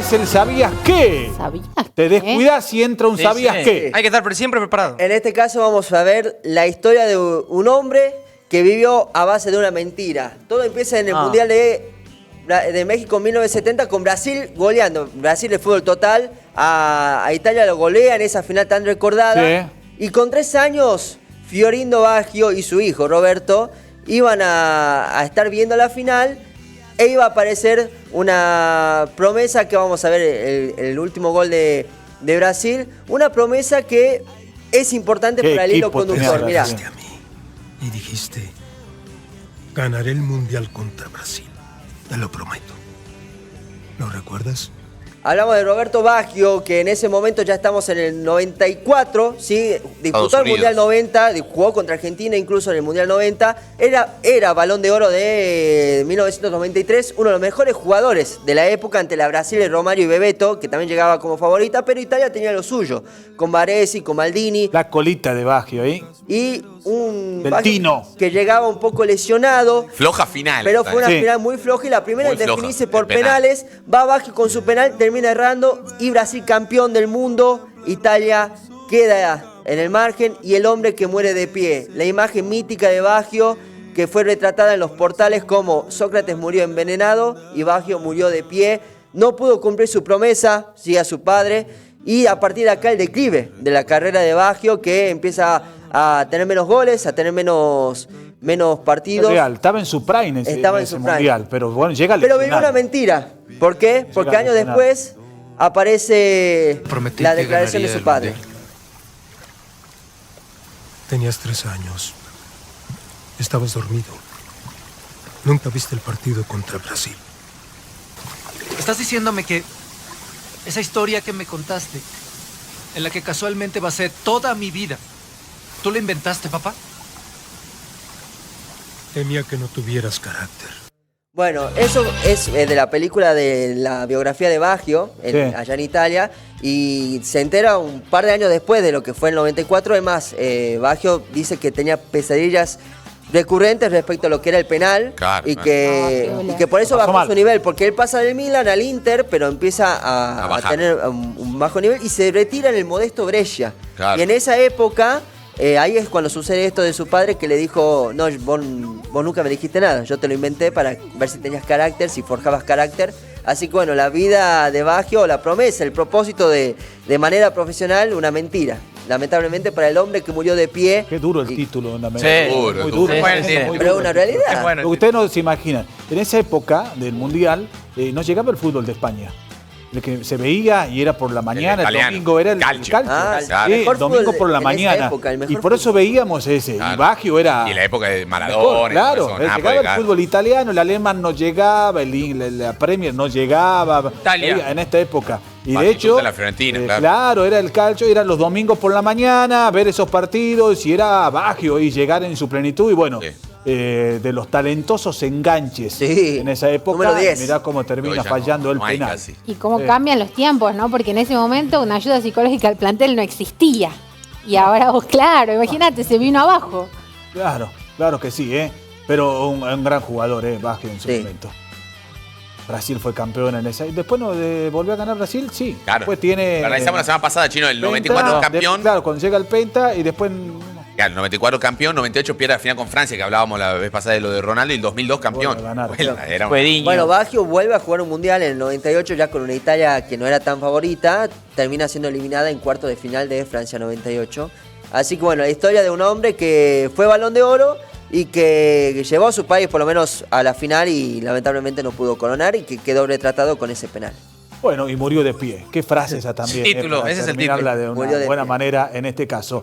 es el ¿sabías qué? ¿Sabías Te qué? descuidas y entra un ¿sabías qué? Hay que estar siempre preparado. En este caso vamos a ver la historia de un hombre que vivió a base de una mentira. Todo empieza en el Mundial de México en 1970 con Brasil goleando. Brasil de fútbol total. A Italia lo golea en esa final tan recordada. Sí. Y con 3 años, Fiorindo Baggio y su hijo Roberto iban a estar viendo la final e iba a aparecer una promesa que vamos a ver, el último gol de Brasil. Una promesa que es importante para el hilo conductor. Mirá. A mí y dijiste, ganaré el Mundial contra Brasil. Te lo prometo. ¿Lo recuerdas? Hablamos de Roberto Baggio, que en ese momento ya estamos en el 94, ¿sí? Disputó el Mundial 90, jugó contra Argentina incluso en el Mundial 90. Era Balón de Oro de 1993, uno de los mejores jugadores de la época ante la Brasil de Romario y Bebeto, que también llegaba como favorita, pero Italia tenía lo suyo, con Baresi, con Maldini. La colita de Baggio ahí. Y un Del Baggio Tino. que llegaba un poco lesionado. Floja final. Pero fue una Sí. final muy floja y la primera Muy en floja, definirse por el penal. penales. Va Baggio con su penal, termina errando y Brasil campeón del mundo. Italia queda en el margen y el hombre que muere de pie. La imagen mítica de Baggio que fue retratada en los portales como Sócrates murió envenenado y Baggio murió de pie. No pudo cumplir su promesa, sí, a su padre. Y a partir de acá el declive de la carrera de Baggio, que empieza a tener menos goles, a tener menos partidos. Real, estaba en su prime Estaba en ese su prime. mundial, pero bueno, llega Pero vivió lesionado. una mentira. ¿Por qué? Porque años lesionado. después aparece Prometí la que declaración de ganaría su el padre. Mundial. Tenías 3 años. Estabas dormido. Nunca viste el partido contra Brasil. Estás diciéndome que esa historia que me contaste, en la que casualmente basé toda mi vida, ¿tú la inventaste, papá? Temía que no tuvieras carácter. Bueno, eso es de la película de la biografía de Baggio, Sí. allá en Italia, y se entera un par de años después de lo que fue el 94. Además, Baggio dice que tenía pesadillas recurrentes respecto a lo que era el penal, Claro, y, claro. que, y que por eso Pasó bajó mal. su nivel, porque él pasa del Milan al Inter, pero empieza A a bajar. tener un bajo nivel y se retira en el modesto Brescia. Claro. Y en esa época, ahí es cuando sucede esto de su padre, que le dijo, no, vos nunca me dijiste nada, yo te lo inventé para ver si tenías carácter, si forjabas carácter. Así que bueno, la vida de Baggio, la promesa, el propósito de manera profesional, una mentira. Lamentablemente para el hombre que murió de pie. Qué duro el Y- título. Sí, muy duro. duro. Sí, bueno, Muy sí. duro. Pero es una realidad. Es bueno. Lo que ustedes no se imaginan, en esa época del Mundial no llegaba el fútbol de España. El que se veía y era por la mañana, el italiano. domingo era el Calcio. calcio. Ah, claro. Sí, el mejor domingo fútbol por la en esa mañana. época, el mejor Y por eso fútbol. veíamos ese. Claro. Y Baggio era. Y la época de mejor, Maradona. claro, eso, llegaba Nápoles, el claro. fútbol italiano, el alemán no llegaba, la Premier no llegaba. Italia. En esta época. Y de Batistuta, hecho, la Fiorentina, claro. claro, era el calcio, eran los domingos por la mañana, ver esos partidos, y era Baggio y llegar en su plenitud. Y bueno, Sí. de los talentosos enganches Sí, en esa época, número 10. mirá cómo termina Hoy ya fallando no, el no hay penal. casi. Y cómo Sí. cambian los tiempos, ¿no? Porque en ese momento una ayuda psicológica al plantel no existía. Y ahora vos, claro, imagínate, se vino abajo. Claro, claro que sí, pero un gran jugador, Baggio en su Sí. momento. Brasil fue campeón en esa. Y después no volvió a ganar Brasil, sí. Claro. Después tiene. Lo analizamos la semana pasada, Chino, el Penta, 94 campeón. claro, cuando llega el Penta y después. Claro, el 94 campeón, 98 pierde la final con Francia, que hablábamos la vez pasada de lo de Ronaldo, y el 2002 campeón. Bueno, ganar. Bueno, era un- Bueno, Baggio vuelve a jugar un mundial en el 98 ya con una Italia que no era tan favorita, termina siendo eliminada en cuartos de final de Francia 98. Así que bueno, la historia de un hombre que fue Balón de Oro y que llevó a su país por lo menos a la final y lamentablemente no pudo coronar y que quedó retratado con ese penal. Bueno, y murió de pie. Qué frase esa también. Título, para ese es el terminarla título. de Murió una de buena pie. manera en este caso.